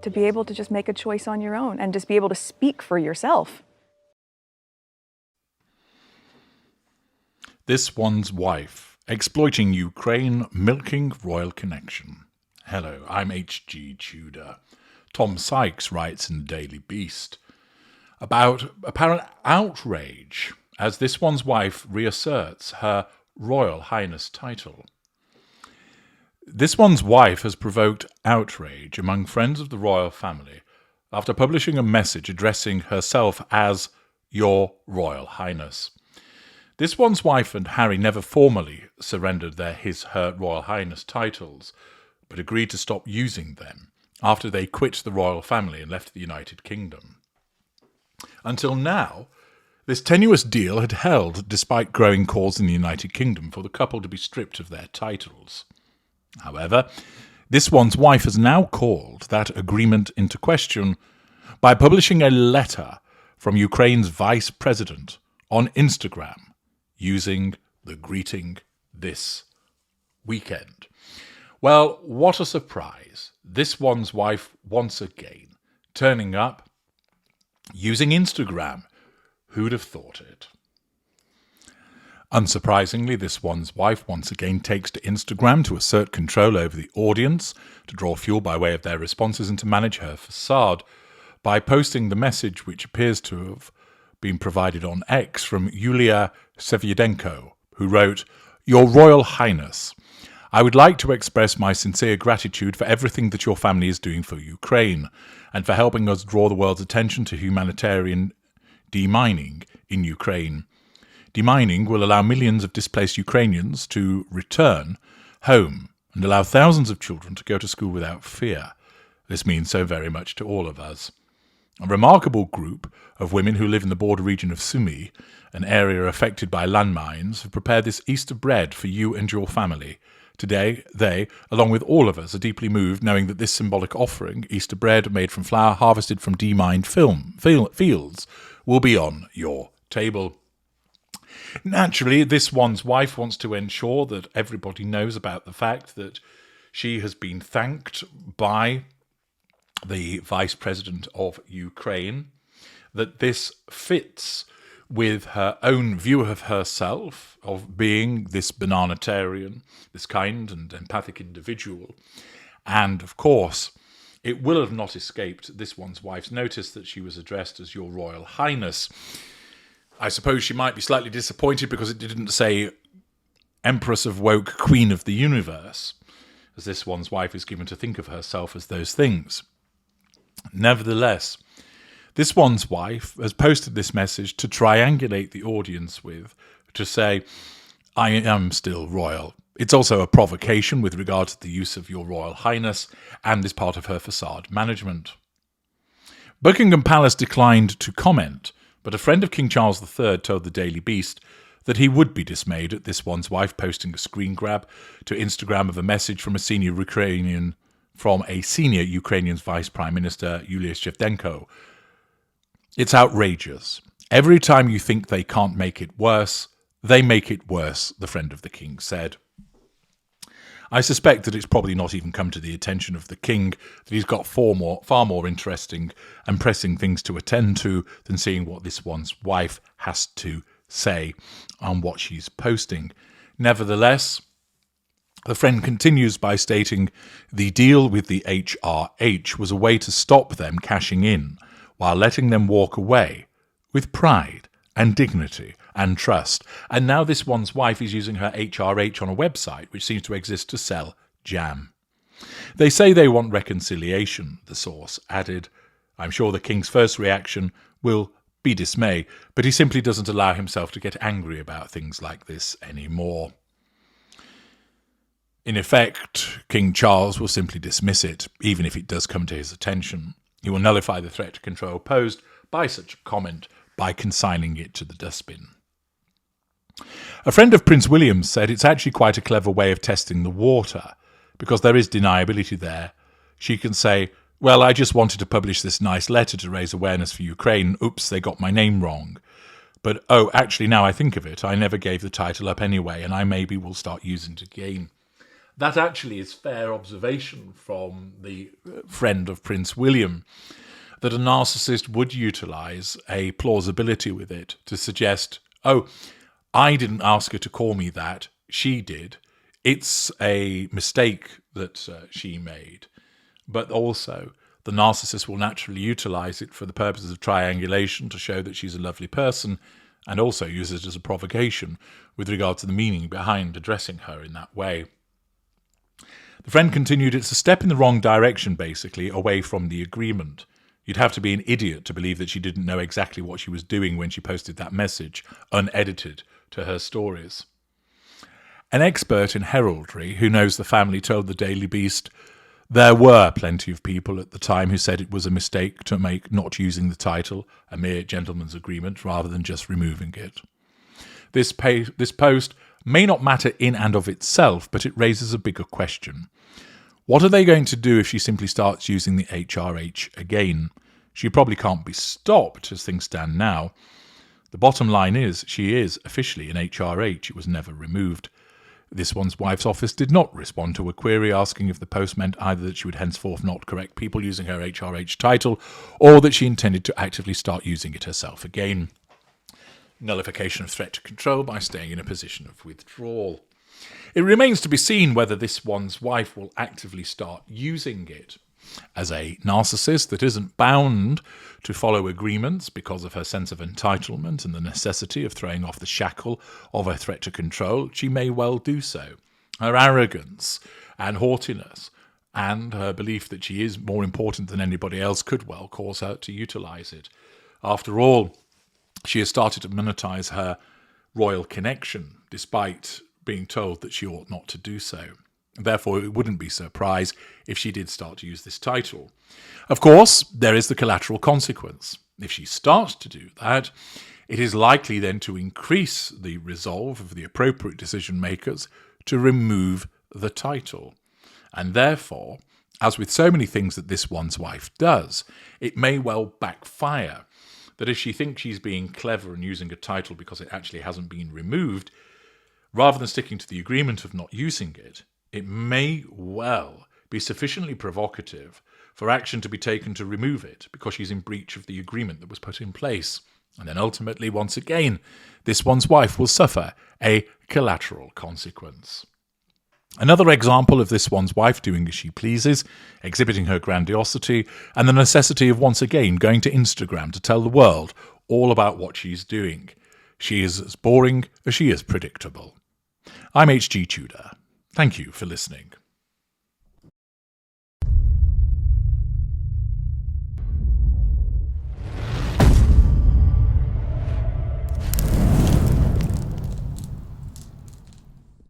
to be able to just make a choice on your own and just be able to speak for yourself. This One's Wife, exploiting Ukraine, milking royal connection. Hello, I'm H.G. Tudor. Tom Sykes writes in the Daily Beast about apparent outrage as This One's Wife reasserts her Royal Highness title. This One's Wife has provoked outrage among friends of the royal family after publishing a message addressing herself as Your Royal Highness. This One's Wife and Harry never formally surrendered their her Royal Highness titles, but agreed to stop using them after they quit the royal family and left the United Kingdom. Until now, this tenuous deal had held despite growing calls in the United Kingdom for the couple to be stripped of their titles. However, This One's Wife has now called that agreement into question by publishing a letter from Ukraine's vice president on Instagram using the greeting "this weekend." Well, what a surprise. This One's Wife once again turning up using Instagram. Who'd have thought it? Unsurprisingly, This One's Wife once again takes to Instagram to assert control over the audience, to draw fuel by way of their responses, and to manage her facade by posting the message which appears to have been provided on X from Yulia Sevyedenko, who wrote, "Your Royal Highness, I would like to express my sincere gratitude for everything that your family is doing for Ukraine and for helping us draw the world's attention to humanitarian demining in Ukraine. Demining will allow millions of displaced Ukrainians to return home and allow thousands of children to go to school without fear. This means so very much to all of us. A remarkable group of women who live in the border region of Sumy, an area affected by landmines, have prepared this Easter bread for you and your family. Today, they, along with all of us, are deeply moved knowing that this symbolic offering, Easter bread made from flour harvested from demined fields, will be on your table." Naturally, This One's Wife wants to ensure that everybody knows about the fact that she has been thanked by the Vice President of Ukraine, that this fits with her own view of herself, of being this bananitarian, this kind and empathic individual. And, of course, it will have not escaped This One's Wife's notice that she was addressed as Your Royal Highness. I suppose she might be slightly disappointed because it didn't say Empress of Woke, Queen of the Universe, as This One's Wife is given to think of herself as those things. Nevertheless, This One's Wife has posted this message to triangulate the audience with, to say, I am still royal. It's also a provocation with regard to the use of Your Royal Highness and is part of her facade management. Buckingham Palace declined to comment, but a friend of King Charles III told the Daily Beast that he would be dismayed at This One's Wife posting a screen grab to Instagram of a message from a senior Ukrainian Vice Prime Minister, Yulia Shevchenko. It's outrageous. Every time you think they can't make it worse, they make it worse, the friend of the king said. I suspect that it's probably not even come to the attention of the king, that he's got far more interesting and pressing things to attend to than seeing what This One's Wife has to say on what she's posting. Nevertheless, the friend continues by stating the deal with the HRH was a way to stop them cashing in while letting them walk away with pride and dignity and trust. And now This One's Wife is using her HRH on a website which seems to exist to sell jam. They say they want reconciliation, the source added. I'm sure the king's first reaction will be dismay, but he simply doesn't allow himself to get angry about things like this anymore. In effect, King Charles will simply dismiss it, even if it does come to his attention. He will nullify the threat to control posed by such a comment by consigning it to the dustbin. A friend of Prince William's said it's actually quite a clever way of testing the water, because there is deniability there. She can say, well, I just wanted to publish this nice letter to raise awareness for Ukraine. Oops, they got my name wrong. But, oh, actually, now I think of it, I never gave the title up anyway, and I maybe will start using it again. That actually is fair observation from the friend of Prince William, that a narcissist would utilise a plausibility with it to suggest, oh, I didn't ask her to call me that, she did. It's a mistake that she made. But also, the narcissist will naturally utilise it for the purposes of triangulation to show that she's a lovely person, and also use it as a provocation with regard to the meaning behind addressing her in that way. The friend continued, it's a step in the wrong direction, basically, away from the agreement. You'd have to be an idiot to believe that she didn't know exactly what she was doing when she posted that message, unedited, to her stories. An expert in heraldry who knows the family told the Daily Beast, there were plenty of people at the time who said it was a mistake to make not using the title a mere gentleman's agreement rather than just removing it. This post may not matter in and of itself, but it raises a bigger question. What are they going to do if she simply starts using the HRH again? She probably can't be stopped as things stand now. The bottom line is she is officially an HRH. It was never removed. This one's wife's office did not respond to a query asking if the post meant either that she would henceforth not correct people using her HRH title or that she intended to actively start using it herself again. Nullification of threat to control by staying in a position of withdrawal. It remains to be seen whether this one's wife will actively start using it. As a narcissist that isn't bound to follow agreements because of her sense of entitlement and the necessity of throwing off the shackle of her threat to control, she may well do so. Her arrogance and haughtiness and her belief that she is more important than anybody else could well cause her to utilise it. After all, she has started to monetize her royal connection, despite being told that she ought not to do so. Therefore, it wouldn't be a surprise if she did start to use this title. Of course, there is the collateral consequence. If she starts to do that, it is likely then to increase the resolve of the appropriate decision makers to remove the title. And therefore, as with so many things that this one's wife does, it may well backfire. That if she thinks she's being clever and using a title because it actually hasn't been removed, rather than sticking to the agreement of not using it, it may well be sufficiently provocative for action to be taken to remove it because she's in breach of the agreement that was put in place. And then ultimately, once again, this one's wife will suffer a collateral consequence. Another example of this one's wife doing as she pleases, exhibiting her grandiosity, and the necessity of once again going to Instagram to tell the world all about what she's doing. She is as boring as she is predictable. I'm H.G. Tudor. Thank you for listening.